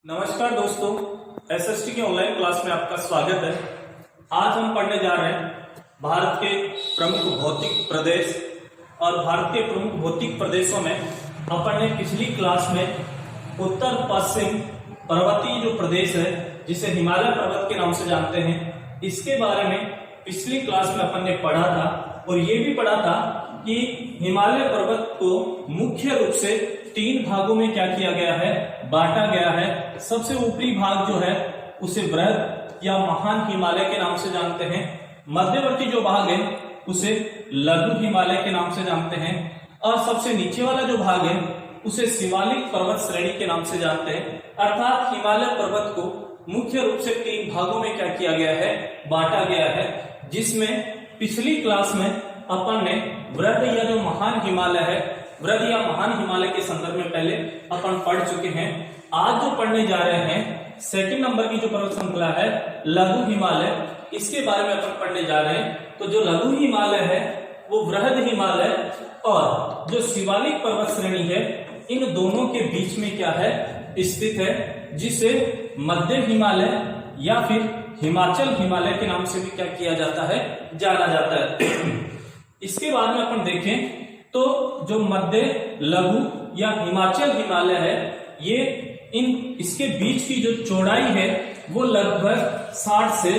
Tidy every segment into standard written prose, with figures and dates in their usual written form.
नमस्कार दोस्तों, एसएसटी के ऑनलाइन क्लास में आपका स्वागत है। आज हम पढ़ने जा रहे हैं भारत के प्रमुख भौतिक प्रदेश। और भारत के प्रमुख भौतिक प्रदेशों में अपन ने पिछली क्लास में उत्तर पश्चिम पर्वतीय जो प्रदेश है, जिसे हिमालय पर्वत के नाम से जानते हैं, इसके बारे में पिछली क्लास में अपन ने पढ़ा था। और ये भी पढ़ा था कि हिमालय पर्वत को मुख्य रूप से 3 भागों में क्या किया गया है, बांटा गया है। सबसे ऊपरी भाग जो है उसे बृहद या महान हिमालय के नाम से जानते हैं। मध्यवर्ती जो भाग है उसे लघु हिमालय के नाम से जानते हैं। और सबसे नीचे वाला जो भाग है उसे शिवालिक पर्वत श्रेणी के नाम से जानते हैं। अर्थात हिमालय पर्वत को मुख्य रूप से 3 भागों में क्या किया गया है, बांटा गया है। जिसमें पिछली क्लास में अपन ने बृहद या जो महान हिमालय है, बृहद या महान हिमालय के संदर्भ में पहले अपन पढ़ चुके हैं। आज जो पढ़ने जा रहे हैं सेकंड नंबर की जो पर्वत श्रृंखला है लघु हिमालय, इसके बारे में अपन पढ़ने जा रहे हैं। तो जो लघु हिमालय है वो बृहद हिमालय और जो शिवालिक पर्वत श्रेणी है, इन दोनों के बीच में क्या है, स्थित है, जिसे मध्य हिमालय या फिर हिमाचल हिमालय के नाम से भी क्या किया जाता है, जाना जाता है। इसके बाद में अपन देखें तो जो मध्य, लघु या हिमाचल हिमालय है, ये इसके बीच की जो चौड़ाई है वो लगभग 60 से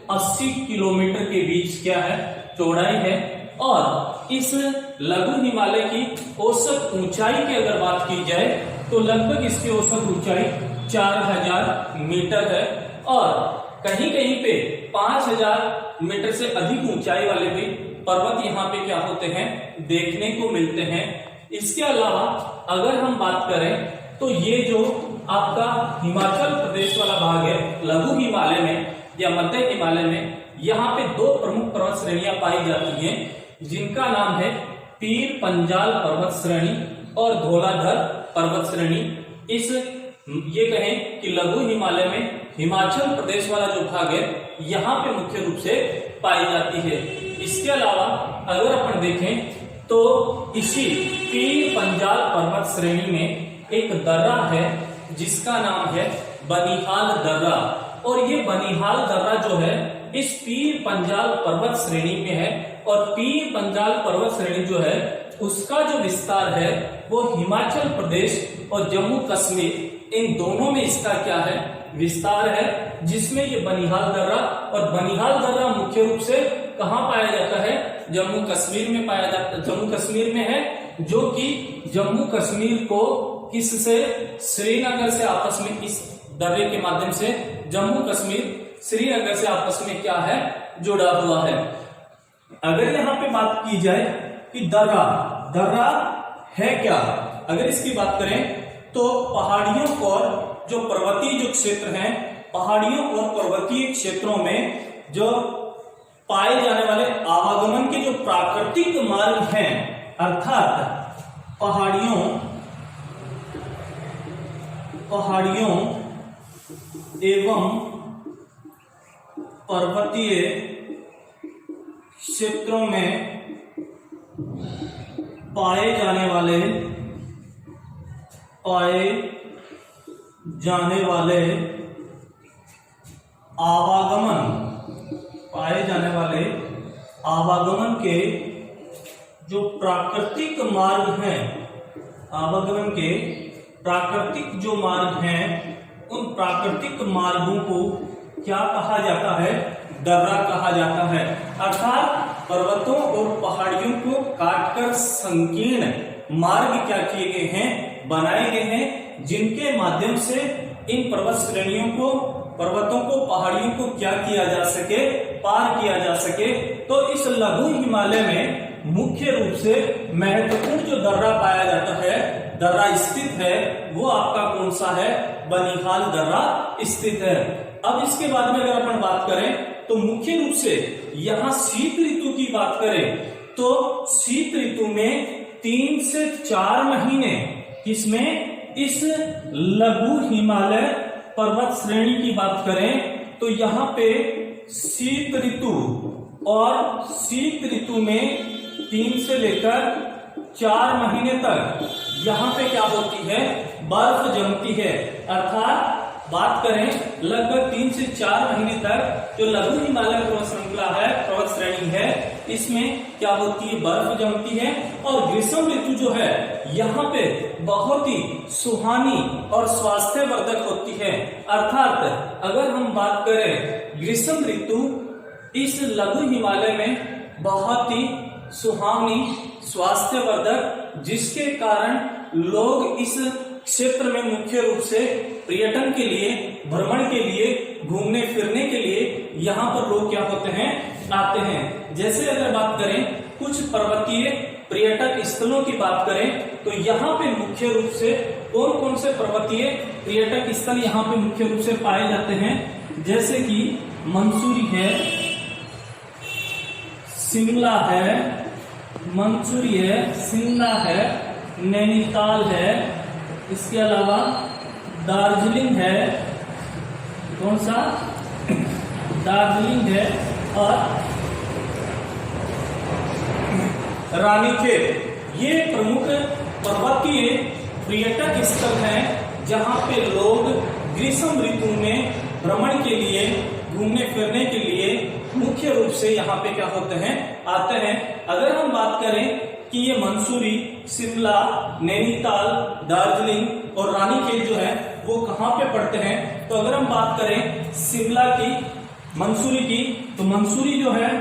80 किलोमीटर के बीच क्या है, चौड़ाई है। और इस लघु हिमालय की औसत ऊंचाई की अगर बात की जाए तो लगभग इसकी औसत ऊंचाई 4000 मीटर है। और कहीं कहीं पे 5000 मीटर से अधिक ऊंचाई वाले भी पर्वत यहाँ पे क्या होते हैं, देखने को मिलते हैं। इसके अलावा अगर हम बात करें तो ये जो आपका हिमाचल प्रदेश वाला भाग है लघु हिमालय में या मध्य हिमालय में, यहाँ पे 2 प्रमुख पर्वत श्रेणियां पाई जाती हैं, जिनका नाम है पीर पंजाल पर्वत श्रेणी और धौलाधर पर्वत श्रेणी। ये कहें कि लघु हिमालय में हिमाचल प्रदेश वाला जो भाग है यहाँ पे मुख्य रूप से पाई जाती है। इसके अलावा अगर अपन देखें तो इसी पीर पंजाल पर्वत श्रेणी में एक दर्रा है जिसका नाम है बनिहाल दर्रा। और ये बनिहाल दर्रा जो है इस पीर पंजाल पर्वत श्रेणी में है। और पीर पंजाल पर्वत श्रेणी जो है उसका जो विस्तार है वो हिमाचल प्रदेश और जम्मू कश्मीर, इन दोनों में इसका क्या है, विस्तार है। जिसमें ये बनिहाल दर्रा, और बनिहाल दर्रा मुख्य रूप से कहाँ पाया जाता है, जम्मू कश्मीर में पाया जाता है, जम्मू कश्मीर में है, जो कि जम्मू कश्मीर को किससे, श्रीनगर से आपस में, इस दर्रे के माध्यम से जम्मू कश्मीर श्रीनगर से आपस में क्या है, जुड़ा हुआ है। अगर यहाँ पे बात की जाए कि दर्रा है क्या, अगर इसकी बात करें तो पहाड़ियों और जो पर्वतीय जो क्षेत्र हैं, पहाड़ियों और पर्वतीय क्षेत्रों में जो पाए जाने वाले आवागमन के जो प्राकृतिक मार्ग हैं, अर्थात पहाड़ियों एवं पर्वतीय क्षेत्रों में पाए जाने वाले आवागमन के जो प्राकृतिक मार्ग हैं, आवागमन के प्राकृतिक जो मार्ग हैं, उन प्राकृतिक मार्गों को क्या कहा जाता है, दर्रा कहा जाता है। अर्थात पर्वतों और पहाड़ियों को काटकर संकीर्ण मार्ग क्या किए गए हैं, बनाए गए हैं, जिनके माध्यम से इन पर्वत श्रेणियों को, पर्वतों को, पहाड़ियों को क्या किया जा सके, पार किया जा सके। तो इस लघु हिमालय में मुख्य रूप से महत्वपूर्ण जो दर्रा पाया जाता है, दर्रा स्थित है, वो आपका कौन सा है, बनिहाल दर्रा स्थित है। अब इसके बाद में अगर अपन बात करें तो मुख्य रूप से यहाँ शीत ऋतु की बात करें तो शीत ऋतु में 3 से 4 महीने इसमें इस लघु हिमालय पर्वत श्रेणी की बात करें तो यहाँ पे शीत ऋतु, और शीत ऋतु में 3 से लेकर 4 महीने तक यहाँ पे क्या होती है, बर्फ जमती है। अर्थात बात करें लगभग 3 से 4 महीने तक जो लघु हिमालय पर्वत श्रृंखला है, पर्वत श्रेणी है, इसमें क्या होती है, बर्फ जमती है और ग्रीष्म ऋतु जो है यहाँ पे बहुत ही सुहानी और स्वास्थ्यवर्धक होती है। अर्थात अगर हम बात करें ग्रीष्म ऋतु इस लघु हिमालय में बहुत ही सुहावनी, स्वास्थ्यवर्धक, जिसके कारण लोग इस क्षेत्र में मुख्य रूप से पर्यटन के लिए, भ्रमण के लिए, घूमने फिरने के लिए यहाँ पर लोग क्या होते हैं, आते हैं। जैसे अगर बात करें कुछ पर्वतीय पर्यटक स्थलों की बात करें तो यहाँ पे मुख्य रूप से कौन कौन से पर्वतीय पर्यटक स्थल यहाँ पे मुख्य रूप से पाए जाते हैं, जैसे कि मंसूरी है, शिमला है, मंसूरी है, शिमला है, नैनीताल है, इसके अलावा दार्जिलिंग है, कौन सा, दार्जिलिंग है, और रानीखेत। ये प्रमुख पर्वतीय पर्यटक स्थल हैं जहां पे लोग ग्रीष्म ऋतु में भ्रमण के लिए, घूमने फिरने के लिए मुख्य रूप से यहाँ पे क्या होते हैं, आते हैं। अगर हम बात करें कि ये मंसूरी, शिमला, नैनीताल, दार्जिलिंग और रानीखेत जो है वो कहाँ पे पड़ते हैं, तो अगर हम बात करें शिमला की, मंसूरी की, तो मंसूरी जो है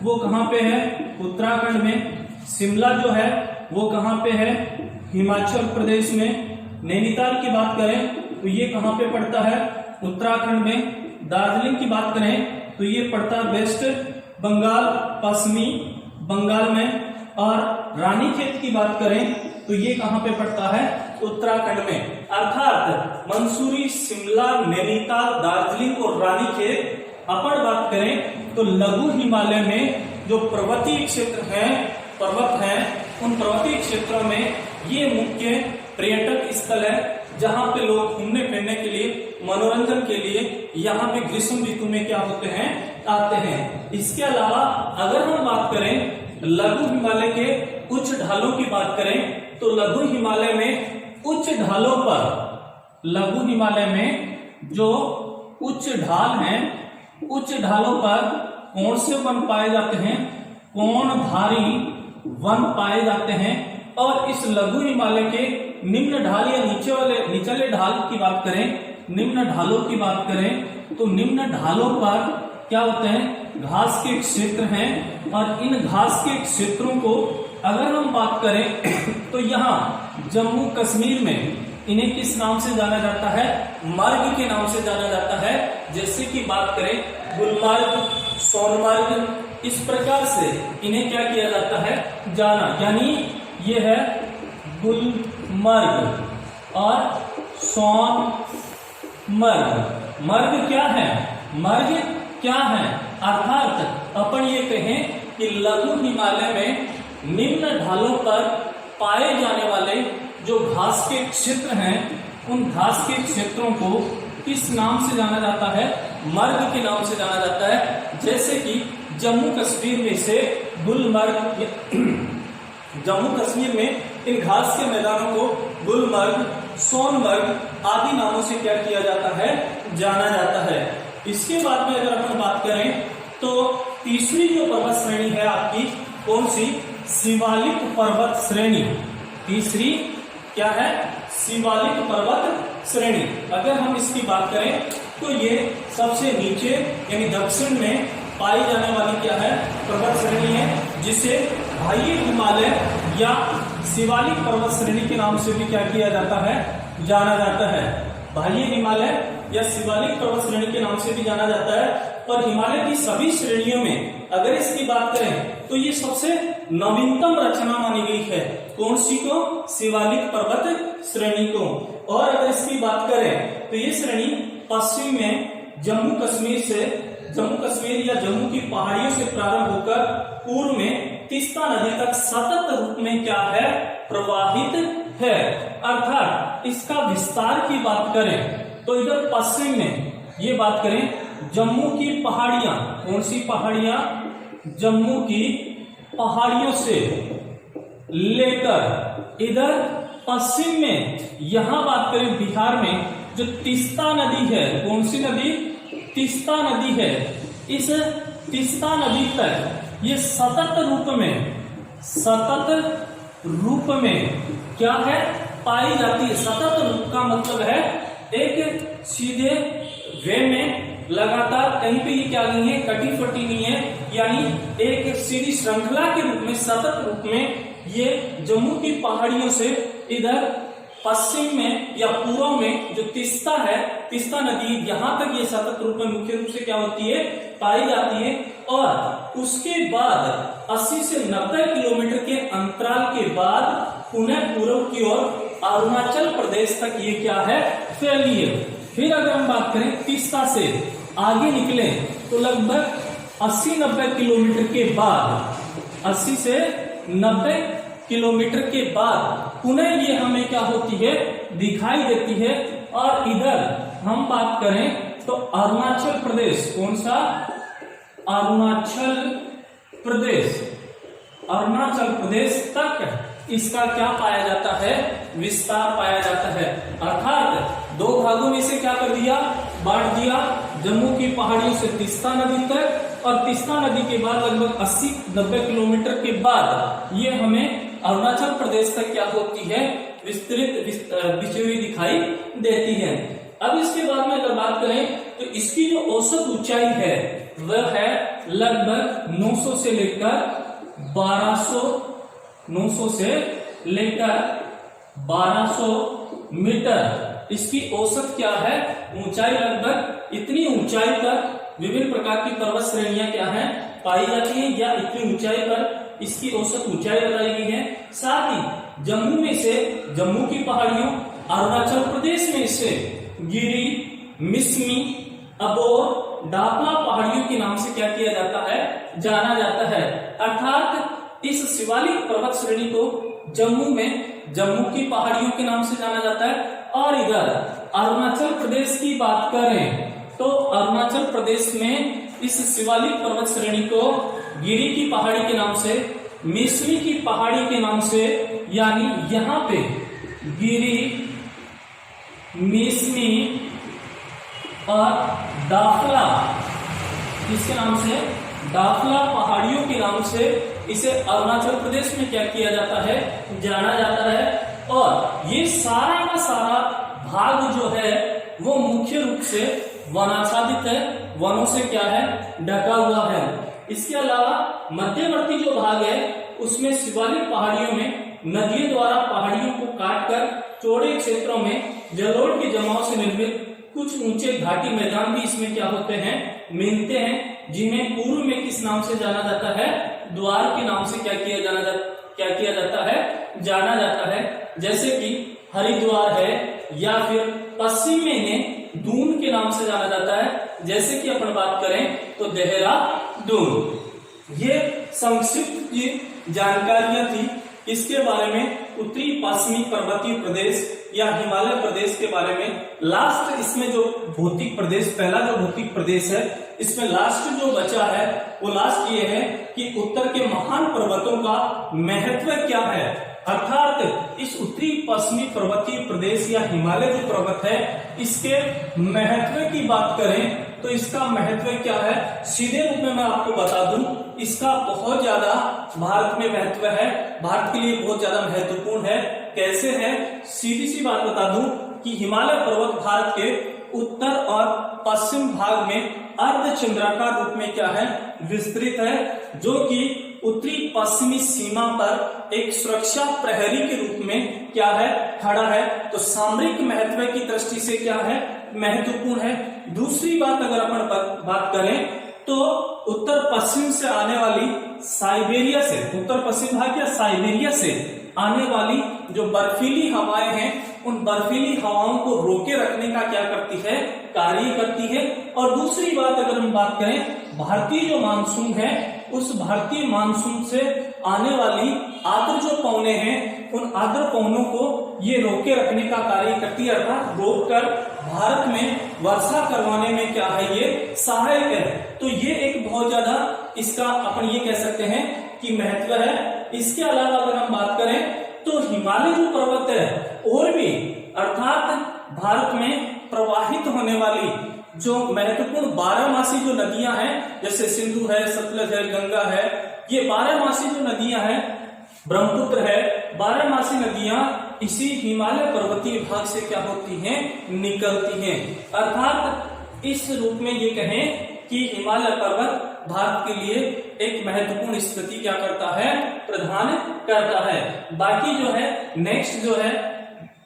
वो कहाँ पे है, उत्तराखंड में। शिमला जो है वो कहाँ पे है, हिमाचल प्रदेश में। नैनीताल की बात करें तो ये कहाँ पे पड़ता है, उत्तराखंड में। दार्जिलिंग की बात करें तो ये पड़ता है वेस्ट बंगाल, पश्चिमी बंगाल में। और रानीखेत की बात करें तो ये कहाँ पे पड़ता है, उत्तराखंड में। अर्थात मंसूरी, शिमला, नैनीताल, दार्जिलिंग और रानीखेत, अपन बात करें तो लघु हिमालय में जो पर्वतीय क्षेत्र हैं, पर्वत हैं, उन पर्वतीय क्षेत्रों में ये मुख्य पर्यटक स्थल है जहां पे लोग घूमने फिरने के लिए, मनोरंजन के लिए यहाँ पे ग्रीष्म ऋतु में क्या होते हैं, आते हैं। इसके अलावा अगर हम बात करें लघु हिमालय के उच्च ढालों की बात करें तो लघु हिमालय में उच्च ढालों पर, लघु हिमालय में जो उच्च ढाल हैं, उच्च ढालों पर कौन से वन पाए जाते हैं, कोणधारी वन पाए जाते हैं। और इस लघु हिमालय के निम्न ढाल या निचले ढाल की बात करें, निम्न ढालों की बात करें तो निम्न ढालों पर क्या होते हैं, घास के क्षेत्र हैं। और इन घास के क्षेत्रों को अगर हम बात करें तो यहाँ जम्मू कश्मीर में इन्हें किस नाम से जाना जाता है, मार्ग के नाम से जाना जाता है। जैसे कि बात करें गुलमार्ग, सोनमार्ग, इस प्रकार से इन्हें क्या किया जाता है, जाना। यानी ये है गुलमर्ग और सोनमर्ग। मर्ग क्या है, मर्ग क्या है, अर्थात अपन ये कहें कि लघु हिमालय में निम्न ढालों पर पाए जाने वाले जो घास के क्षेत्र हैं, उन घास के क्षेत्रों को किस नाम से जाना जाता है, मर्ग के नाम से जाना जाता है। जैसे कि जम्मू कश्मीर में से गुलमर्ग, जम्मू कश्मीर में इन घास के मैदानों को गुलमर्ग, सोनमर्ग आदि नामों से क्या किया जाता है, जाना जाता है। इसके बाद में अगर अपन बात करें तो तीसरी जो पर्वत श्रेणी है आपकी, कौन सी, शिवालिक पर्वत श्रेणी। तीसरी क्या है, शिवालिक पर्वत श्रेणी। अगर हम इसकी बात करें तो ये सबसे नीचे यानी दक्षिण में पाई जाने वाली क्या है, पर्वत श्रेणी है, जिसे बाह्य हिमालय या शिवालिक पर्वत श्रेणी के नाम से भी क्या किया जाता है, जाना जाता है। बाह्य हिमालय या शिवालिक पर्वत श्रेणी के नाम से भी जाना जाता है। और हिमालय की सभी श्रेणियों में अगर इसकी बात करें तो ये सबसे नवीनतम रचना मानी गई है। कौन सी को, शिवालिक पर्वत श्रेणी को। और अगर इसकी बात करें तो ये श्रेणी पश्चिम में जम्मू कश्मीर या जम्मू की पहाड़ियों से प्रारंभ होकर पूर्व में तीस्ता नदी तक सतत रूप में क्या है, प्रवाहित है। अर्थात इसका विस्तार की बात करें तो इधर पश्चिम में ये बात करें जम्मू की पहाड़ियां, कौन सी पहाड़ियां, जम्मू की पहाड़ियों से लेकर इधर पश्चिम में, यहां बात करें बिहार में जो तीस्ता नदी है, कौन सी नदी? तीस्ता नदी है। इस तीस्ता नदी तक ये सतत रूप में क्या है? पाई जाती है। सतत रूप का मतलब है एक सीधे वे में लगातार, कहीं पे ये क्या नहीं है, कटी फटी नहीं है, यानी एक सीधी श्रृंखला के रूप में, सतत रूप में ये जम्मू की पहाड़ियों से इधर पश्चिम में या पूर्व में जो तीस्ता है, तीस्ता नदी, यहां तक ये सतत रूप में मुख्य रूप से क्या होती है? पाई जाती है। और उसके बाद 80 से 90 किलोमीटर के अंतराल के बाद पुनः पूर्व की ओर अरुणाचल प्रदेश तक ये क्या है? फैली है। फिर अगर हम बात करें तीस्ता से आगे निकले तो लगभग 80-90 किलोमीटर के बाद, 80 से 90 किलोमीटर के बाद पुनः ये हमें क्या होती है? दिखाई देती है। और इधर हम बात करें तो अरुणाचल प्रदेश, कौन सा? अरुणाचल प्रदेश, अरुणाचल प्रदेश तक इसका क्या पाया जाता है? विस्तार पाया जाता है। अर्थात दो भागों में से क्या कर दिया? बांट दिया। जम्मू की पहाड़ियों से तीस्ता नदी तक, और तीस्ता नदी के बाद लगभग 80-90 किलोमीटर के बाद ये हमें अरुणाचल प्रदेश तक क्या होती है? विस्तृत बिछी हुई दिखाई देती है। अब इसके बाद में अगर बात करें तो इसकी जो औसत ऊंचाई है वह है लगभग 900 से लेकर 1200 मीटर इसकी औसत क्या है? ऊंचाई। लगभग इतनी ऊंचाई पर विभिन्न प्रकार की पर्वत श्रेणियां क्या है? पाई जाती हैं, या इतनी ऊंचाई पर इसकी औसत ऊंचाई बताई गई है। साथ ही जम्मू में से, जम्मू की पहाड़ियों, अरुणाचल प्रदेश में से गिरी, मिसमी, अबोर, डापला पहाड़ियों के नाम से क्या किया जाता है? जाना जाता है। अर्थात इस शिवालिक पर्वत श्रेणी को जम्मू में जम्मू की पहाड़ियों के नाम से जाना जाता है। और इधर अरुणाचल प्रदेश की बात करें तो अरुणाचल प्रदेश में इस शिवालिक पर्वत श्रेणी को गिरी की पहाड़ी के नाम से, मिसमी की पहाड़ी के नाम से, यानी यहाँ पे गिरी, मिसमी और डाफला, इसके नाम से डाफला पहाड़ियों के नाम से इसे अरुणाचल प्रदेश में क्या किया जाता है? जाना जाता है। और ये सारा का सारा भाग जो है वो मुख्य रूप से वनाच्छादित है, वनों से क्या है? ढका हुआ है। इसके अलावा मध्यवर्ती जो भाग है उसमें शिवालिक पहाड़ियों में नदियों द्वारा पहाड़ियों को काटकर चौड़े क्षेत्रों में जलोढ़ के जमाव से निर्मित कुछ ऊंचे घाटी मैदान भी इसमें क्या होते हैं? मिलते हैं, जिन्हें पूर्व में किस नाम से जाना जाता है? द्वार के नाम से क्या किया जाता है? जाना जाता है। जैसे कि हरिद्वार है, या फिर पश्चिम में इन्हें दून के नाम से जाना जाता है। जैसे कि अपन बात करें तो देहरादून। ये संक्षिप्त की जानकारियां थी इसके बारे में, उत्तरी पश्चिमी पर्वतीय प्रदेश या हिमालय प्रदेश के बारे में। लास्ट इसमें जो भौतिक प्रदेश, पहला जो भौतिक प्रदेश है, इसमें लास्ट जो बचा है वो लास्ट ये है कि उत्तर के महान पर्वतों का महत्व क्या है। अर्थात इस उत्तरी पश्चिमी पर्वतीय प्रदेश या हिमालय जो पर्वत है, इसके महत्व की बात करें तो इसका महत्व क्या है? सीधे रूप में मैं आपको बता दूं, इसका बहुत ज्यादा भारत में महत्व है, भारत के लिए बहुत ज्यादा महत्वपूर्ण है। कैसे है? सीधी सी बात बता दूं कि हिमालय पर्वत भारत के उत्तर और पश्चिम भाग में अर्धचंद्राकार रूप में क्या है? विस्तृत है, जो कि उत्तरी पश्चिमी सीमा पर एक सुरक्षा प्रहरी के रूप में क्या है? खड़ा है। तो सामरिक महत्व की दृष्टि से क्या है? महत्वपूर्ण है। दूसरी बात अगर अपन बात करें तो उत्तर पश्चिम से आने वाली साइबेरिया से, उत्तर पश्चिम भाग या साइबेरिया से आने वाली जो बर्फीली हवाएं हैं, उन बर्फीली हवाओं को रोके रखने का क्या करती है? कार्य करती है। और दूसरी बात अगर हम बात करें, भारतीय जो मानसून है, उस भारतीय मानसून से आने वाली आर्द्र जो पवने हैं, उन आर्द्र पवनों को ये रोके रखने का कार्य करती है, अर्थात रोककर भारत में वर्षा करवाने में क्या है? ये सहायक है। तो ये एक बहुत ज्यादा इसका अपन ये कह सकते हैं कि महत्व है। इसके अलावा अगर हम बात करें तो हिमालय जो पर्वत है और भी, अर्थात भारत में प्रवाहित होने वाली जो महत्वपूर्ण 12मासी जो नदियां हैं, जैसे सिंधु है, सतलज है, गंगा है, ये 12मासी जो नदियां हैं, ब्रह्मपुत्र है, 12मासी नदियां इसी हिमालय पर्वतीय भाग से क्या होती हैं, निकलती हैं। अर्थात इस रूप में ये कहें कि हिमालय पर्वत भारत के लिए एक महत्वपूर्ण स्थिति क्या करता है, प्रदान करता है। बाकी जो है नेक्स्ट जो है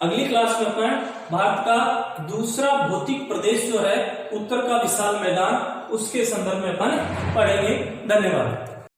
अगली क्लास में अपन भारत का दूसरा भौतिक प्रदेश जो है उत्तर का विशाल मैदान, उसके संदर्भ में अपन पढ़ेंगे। धन्यवाद।